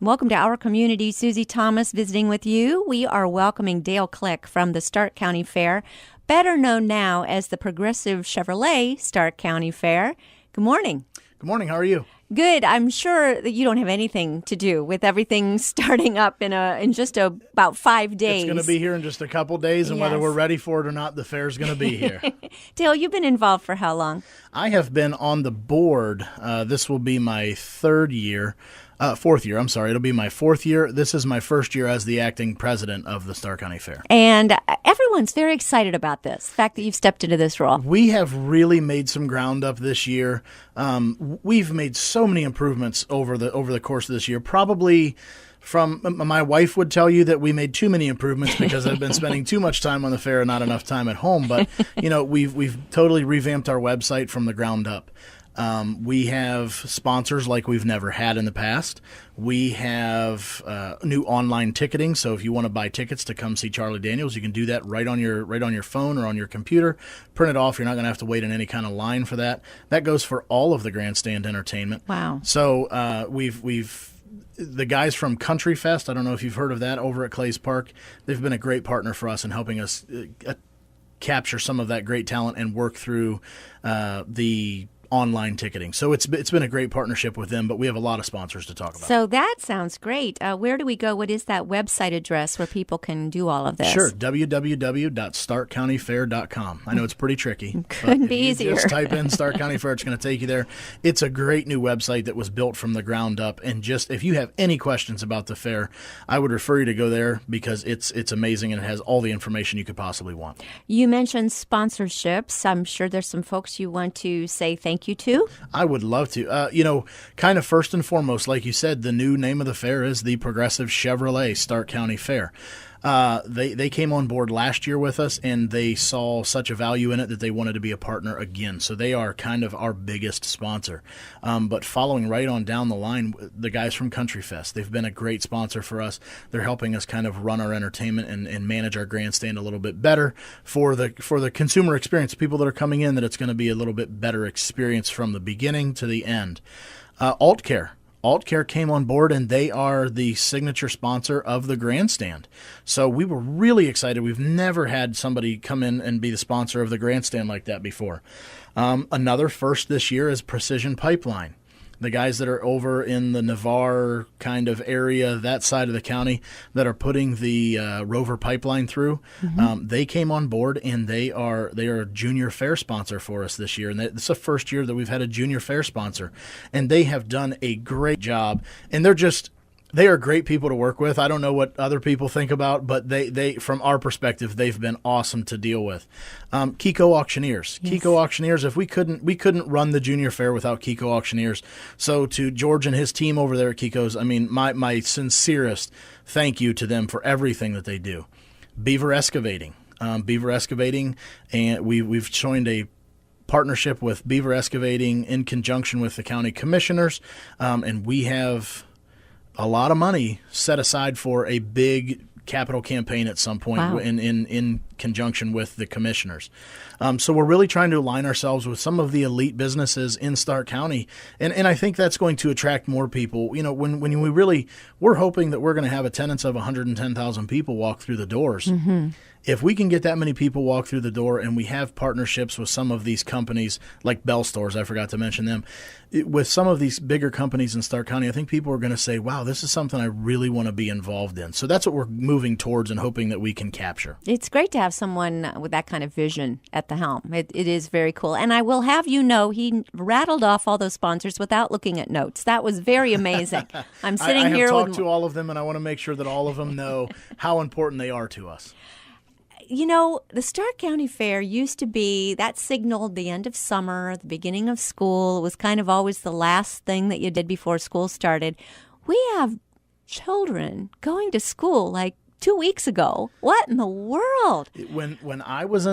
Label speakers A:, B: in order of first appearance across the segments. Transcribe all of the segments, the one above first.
A: Welcome to our community. Susie Thomas visiting with you. We are welcoming Dale Click from the Stark County Fair, better known now as the Progressive Chevrolet Stark County Fair. Good morning.
B: Good morning. How are you?
A: Good. I'm sure that you don't have anything to do with everything starting up in just about 5 days.
B: It's going to be here in just a couple days, and
A: Yes.
B: whether we're ready for it or not, the fair's going to be here.
A: Dale, you've been involved for how long?
B: I have been on the board. This will be my fourth year. It'll be my fourth year. This is my first year as the acting president of the Stark County Fair.
A: And everyone's very excited about this, the fact that you've stepped into this role.
B: We have really made some ground up this year. We've made so many improvements over the course of this year. Probably from my wife would tell you that we made too many improvements because I've been spending too much time on the fair and not enough time at home. But we've totally revamped our website from the ground up. We have sponsors like we've never had in the past. We have new online ticketing, so if you want to buy tickets to come see Charlie Daniels, you can do that right on your phone or on your computer. Print it off. You're not going to have to wait in any kind of line for that. That goes for all of the grandstand entertainment.
A: Wow.
B: So we've the guys from Country Fest, I don't know if you've heard of that, over at Clays Park. They've been a great partner for us in helping us capture some of that great talent and work through the online ticketing. So it's been a great partnership with them, but we have a lot of sponsors to talk about.
A: So that sounds great. Where do we go? What is that website address where people can do all of this?
B: Sure, www.starkcountyfair.com. I know it's pretty tricky.
A: Couldn't be easier.
B: Just type in Stark County Fair, it's going to take you there. It's a great new website that was built from the ground up, and just if you have any questions about the fair, I would refer you to go there because it's amazing and it has all the information you could possibly want.
A: You mentioned sponsorships. I'm sure there's some folks you want to say thank you to.
B: I would love to. Kind of first and foremost, like you said, the new name of the fair is the Progressive Chevrolet Stark County Fair. They came on board last year with us, and they saw such a value in it that they wanted to be a partner again. So they are kind of our biggest sponsor. But following right on down the line, the guys from Country Fest, they've been a great sponsor for us. They're helping us kind of run our entertainment and manage our grandstand a little bit better for the consumer experience, people that are coming in, that it's going to be a little bit better experience from the beginning to the end. AltCare came on board, and they are the signature sponsor of the grandstand. So we were really excited. We've never had somebody come in and be the sponsor of the grandstand like that before. Another first this year is Precision Pipeline. The guys that are over in the Navarre kind of area, that side of the county, that are putting the Rover pipeline through, they came on board, and they are a junior fair sponsor for us this year. And it's the first year that we've had a junior fair sponsor. And they have done a great job. And they are great people to work with. I don't know what other people think about, but they from our perspective, they've been awesome to deal with. Kiko Auctioneers. Yes. Kiko Auctioneers, we couldn't run the junior fair without Kiko Auctioneers. So to George and his team over there at Kiko's, I mean, my sincerest thank you to them for everything that they do. Beaver Excavating. And we've joined a partnership with Beaver Excavating in conjunction with the county commissioners, and we have a lot of money set aside for a big capital campaign at some point.
A: Wow.
B: in conjunction with the commissioners. So we're really trying to align ourselves with some of the elite businesses in Stark County, and I think that's going to attract more people. When we're hoping that we're going to have attendance of 110,000 people walk through the doors. Mm-hmm. If we can get that many people walk through the door, and we have partnerships with some of these companies like Bell Stores, I forgot to mention them, with some of these bigger companies in Stark County, I think people are going to say, wow, this is something I really want to be involved in. So that's what we're moving towards and hoping that we can capture.
A: It's great to have someone with that kind of vision at the helm. It is very cool. And I will have you know, he rattled off all those sponsors without looking at notes. That was very amazing. I'm sitting
B: I
A: here
B: have talked to all of them, and I want to make sure that all of them know how important they are to us.
A: The Stark County Fair used to be, that signaled the end of summer, the beginning of school. It was kind of always the last thing that you did before school started. We have children going to school like 2 weeks ago. What in the world?
B: When I was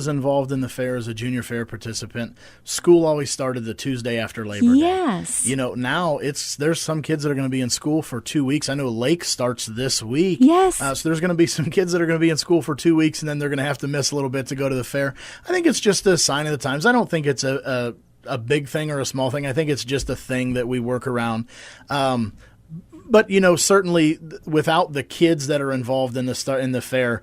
B: involved in the fair as a junior fair participant, school always started the Tuesday after Labor Day.
A: Yes.
B: Now there's some kids that are going to be in school for 2 weeks. I know Lake starts this week.
A: Yes.
B: So there's going to be some kids that are going to be in school for 2 weeks, and then they're going to have to miss a little bit to go to the fair. I think it's just a sign of the times. I don't think it's a big thing or a small thing. I think it's just a thing that we work around. But certainly without the kids that are involved in the fair,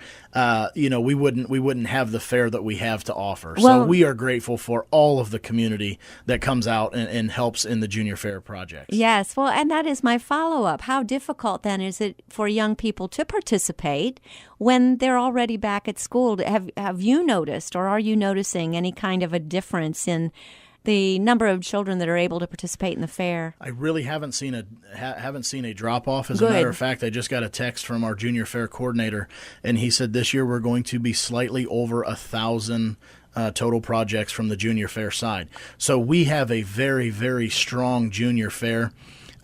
B: we wouldn't have the fair that we have to offer. So we are grateful for all of the community that comes out and helps in the Junior Fair projects.
A: Yes, well, and that is my follow-up. How difficult then is it for young people to participate when they're already back at school? Have you noticed, or are you noticing any kind of a difference in the number of children that are able to participate in the fair?
B: I really haven't seen a drop off. As a matter of fact, I just got a text from our Junior Fair coordinator, and he said this year we're going to be slightly over 1,000 total projects from the Junior Fair side. So we have a very, very strong Junior Fair.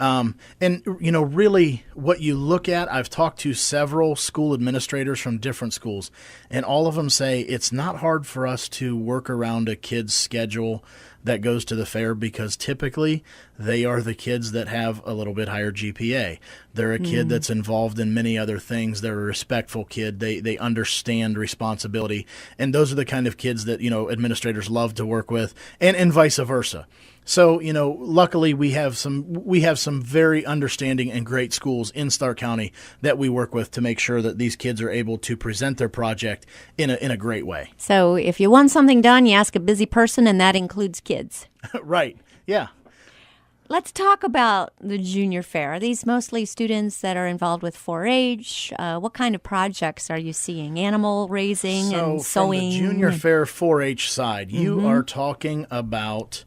B: Really what you look at, I've talked to several school administrators from different schools, and all of them say it's not hard for us to work around a kid's schedule that goes to the fair because typically they are the kids that have a little bit higher GPA. They're a kid that's involved in many other things. They're a respectful kid. They understand responsibility. And those are the kind of kids that, administrators love to work with, and vice versa. So, luckily we have some very understanding and great schools in Stark County that we work with to make sure that these kids are able to present their project in a great way.
A: So if you want something done, you ask a busy person, and that includes kids.
B: Right. Yeah.
A: Let's talk about the Junior Fair. Are these mostly students that are involved with 4-H? What kind of projects are you seeing? Animal raising and sewing?
B: From the Junior Fair 4-H side, you are talking about...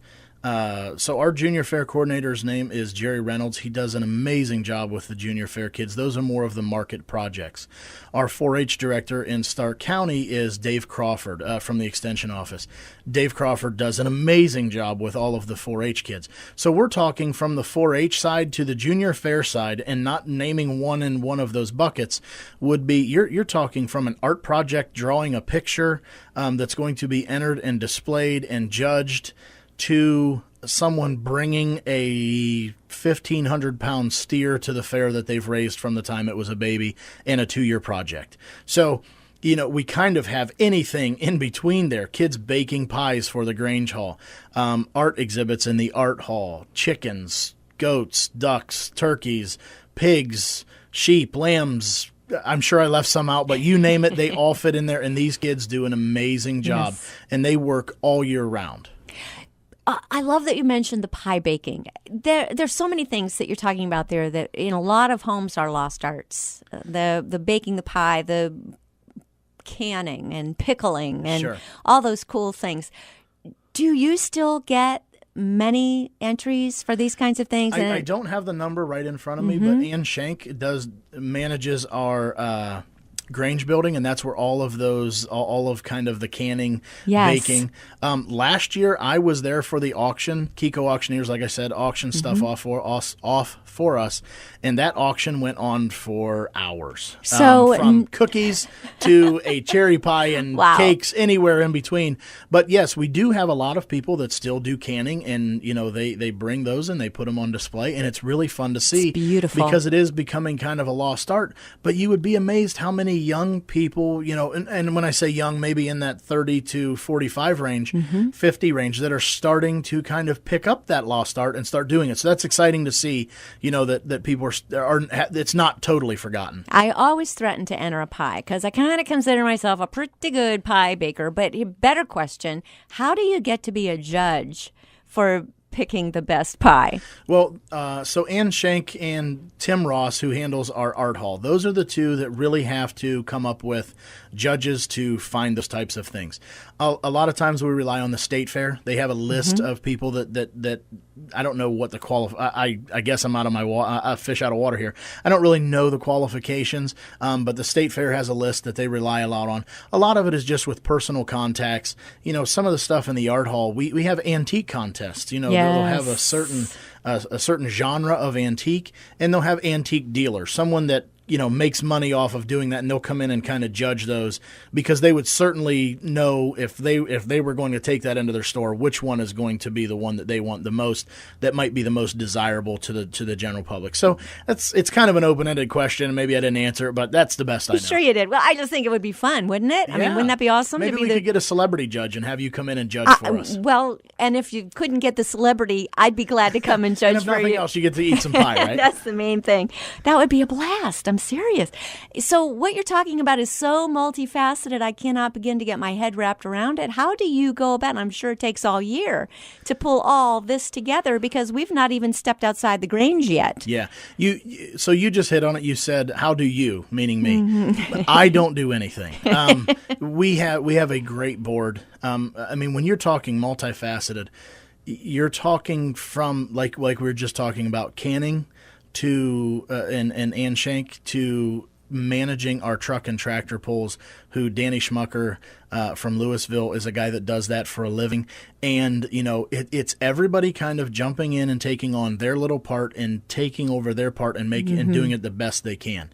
B: So our Junior Fair coordinator's name is Jerry Reynolds. He does an amazing job with the Junior Fair kids. Those are more of the market projects. Our 4-H director in Stark County is Dave Crawford from the Extension Office. Dave Crawford does an amazing job with all of the 4-H kids. So we're talking from the 4-H side to the Junior Fair side, and not naming one in one of those buckets would be you're talking from an art project drawing a picture that's going to be entered and displayed and judged, to someone bringing a 1,500-pound steer to the fair that they've raised from the time it was a baby, and a 2-year project. So, we kind of have anything in between there. Kids baking pies for the Grange Hall, art exhibits in the art hall, chickens, goats, ducks, turkeys, pigs, sheep, lambs. I'm sure I left some out, but you name it, they all fit in there, and these kids do an amazing job, and they work all year round.
A: I love that you mentioned the pie baking. There's so many things that you're talking about there that in a lot of homes are lost arts. The baking the pie, the canning and pickling, and all those cool things. Do you still get many entries for these kinds of things?
B: I don't have the number right in front of me, but Ann Shank manages our Grange building, and that's where all of kind of the canning, baking. Last year I was there for the auction. Kiko Auctioneers, like I said, auction stuff off for us, and that auction went on for hours.
A: So
B: from cookies to a cherry pie and cakes, anywhere in between. But yes, we do have a lot of people that still do canning, and they bring those and they put them on display, and it's really fun to see.
A: It's beautiful
B: because it is becoming kind of a lost art. But you would be amazed how many young people, and when I say young, maybe in that 30 to 45 range, 50 range, that are starting to kind of pick up that lost art and start doing it. So that's exciting to see, that people are it's not totally forgotten.
A: I always threaten to enter a pie because I kind of consider myself a pretty good pie baker. But a better question, how do you get to be a judge for picking the best pie?
B: Well, so Ann Shank and Tim Ross, who handles our art hall, those are the two that really have to come up with judges to find those types of things. A lot of times we rely on the state fair. They have a list of people that I don't know what the I guess I'm out of my fish out of water here. I don't really know the qualifications, but the state fair has a list that they rely a lot on. A lot of it is just with personal contacts. Some of the stuff in the art hall, we have antique contests. They'll have a certain genre of antique, and they'll have antique dealers, someone that makes money off of doing that, and they'll come in and kind of judge those because they would certainly know if they were going to take that into their store, which one is going to be the one that they want the most, that might be the most desirable to the general public. So it's kind of an open-ended question, and maybe I didn't answer it, but that's the best I know.
A: Sure you did. Well, I just think it would be fun, wouldn't it? I mean, wouldn't that be awesome?
B: Maybe we could get a celebrity judge and have you come in and judge for us.
A: Well, and if you couldn't get the celebrity, I'd be glad to come and judge
B: and if
A: for
B: nothing
A: you.
B: else, you get to eat some pie, right?
A: That's the main thing. That would be a blast. I'm serious. So what you're talking about is so multifaceted, I cannot begin to get my head wrapped around it. How do you go about, and I'm sure it takes all year, to pull all this together, because we've not even stepped outside the Grange yet.
B: Yeah. So you just hit on it. You said, how do you, meaning me. I don't do anything. We have a great board. I mean, when you're talking multifaceted, you're talking from, like we were just talking about, canning to and Shank to managing our truck and tractor pulls, who Danny Schmucker from Louisville is a guy that does that for a living. And, it's everybody kind of jumping in and taking on their little part and taking over their part and and doing it the best they can.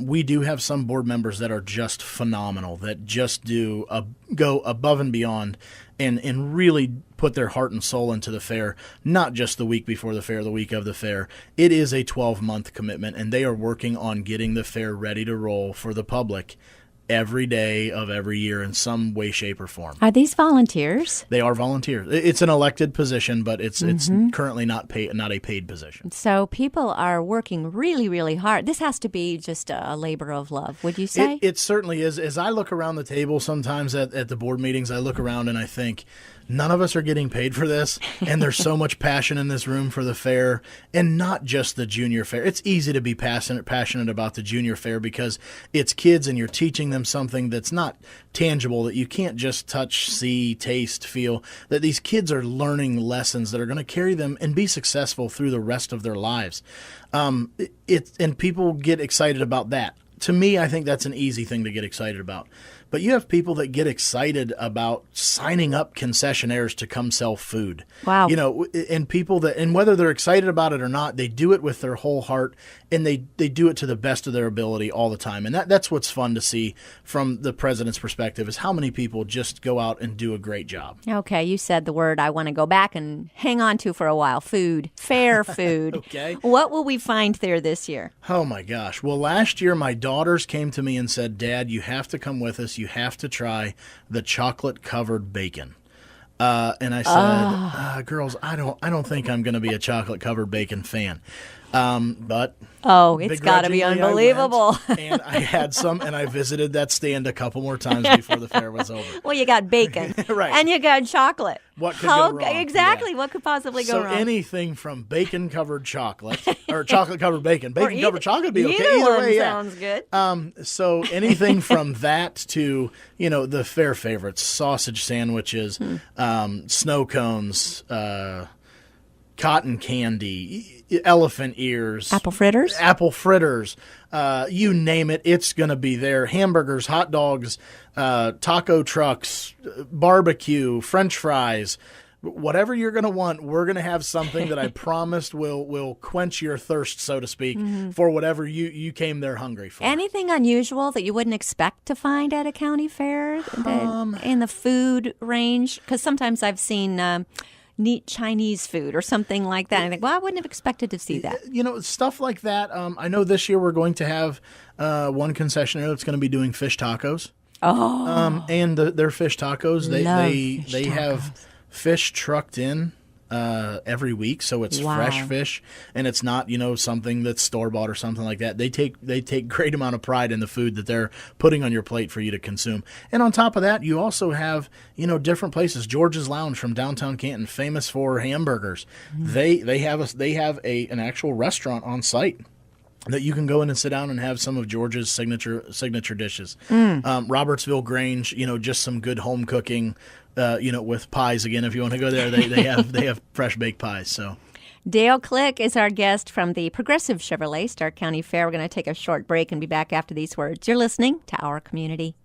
B: We do have some board members that are just phenomenal, that just go above and beyond and really put their heart and soul into the fair, not just the week before the fair, the week of the fair. It is a 12-month commitment, and they are working on getting the fair ready to roll for the public every day of every year in some way, shape, or form.
A: Are these volunteers?
B: They are volunteers. It's an elected position, but it's currently not a paid position.
A: So people are working really, really hard. This has to be just a labor of love, would you say?
B: It certainly is. As I look around the table sometimes at the board meetings, I look around and I think, none of us are getting paid for this, and there's so much passion in this room for the fair, and not just the junior fair. It's easy to be passionate about the junior fair because it's kids and you're teaching them something that's not tangible, that you can't just touch, see, taste, feel, that these kids are learning lessons that are going to carry them and be successful through the rest of their lives. And people get excited about that. To me, I think that's an easy thing to get excited about. But you have people that get excited about signing up concessionaires to come sell food.
A: Wow.
B: And people and whether they're excited about it or not, they do it with their whole heart, and they do it to the best of their ability all the time. And that's what's fun to see from the president's perspective, is how many people just go out and do a great job.
A: Okay, you said the word I want to go back and hang on to for a while. Food. Fair food.
B: Okay.
A: What will we find there this year?
B: Oh, my gosh. Well, last year my daughters came to me and said, Dad, you have to come with us. You have to try the chocolate-covered bacon. And I said, girls, I don't think I'm going to be a chocolate-covered bacon fan. But
A: it's got to be unbelievable.
B: And I had some, and I visited that stand a couple more times before the fair was over.
A: Well, you got bacon,
B: right,
A: and you got chocolate.
B: What could go wrong?
A: Exactly.
B: Yeah.
A: What could possibly go wrong?
B: So anything from bacon-covered chocolate or chocolate-covered bacon. Bacon-covered chocolate would be okay.
A: Either
B: way,
A: sounds good.
B: So anything from that to, the fair favorites, sausage sandwiches, snow cones, cotton candy, elephant ears,
A: apple fritters,
B: you name it, it's going to be there. Hamburgers, hot dogs, taco trucks, barbecue, French fries, whatever you're going to want, we're going to have something that I promised will quench your thirst, so to speak, for whatever you came there hungry for.
A: Anything unusual that you wouldn't expect to find at a county fair in the food range? Because sometimes I've seen neat Chinese food or something like that. I think, I wouldn't have expected to see that.
B: Stuff like that. I know this year we're going to have one concessionaire that's going to be doing fish tacos.
A: Oh.
B: And their fish tacos, they
A: fish tacos.
B: have fish trucked in every week, so it's fresh fish, and it's not something that's store-bought or something like that. They take great amount of pride in the food that they're putting on your plate for you to consume. And on top of that, you also have different places. George's Lounge from downtown Canton, famous for hamburgers. They have an actual restaurant on site that you can go in and sit down and have some of George's signature dishes. Robertsville Grange, just some good home cooking. With pies again. If you want to go there, they have fresh baked pies. So,
A: Dale Click is our guest from the Progressive Chevrolet Stark County Fair. We're going to take a short break and be back after these words. You're listening to Our Community.